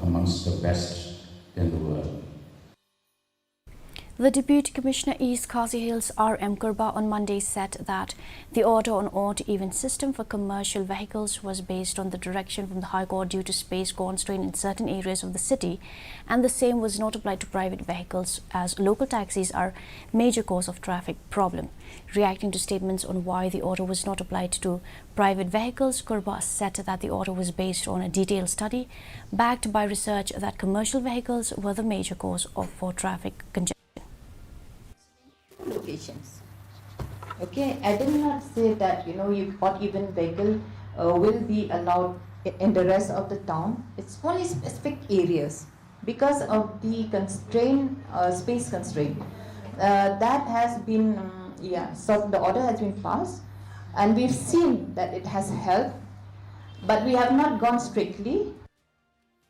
amongst the best in the world. The Deputy Commissioner East Khasi Hills R.M. Kurbah on Monday said that the order on odd-even system for commercial vehicles was based on the direction from the High Court due to space constraint in certain areas of the city, and the same was not applied to private vehicles as local taxis are major cause of traffic problem. Reacting to statements on why the order was not applied to private vehicles, Kurbah said that the order was based on a detailed study backed by research that commercial vehicles were the major cause for traffic congestion. Locations. Okay, I did not say that odd even vehicle will be allowed in the rest of the town. It's only specific areas because of the space constraint. That has been so the order has been passed, and we've seen that it has helped, but we have not gone strictly.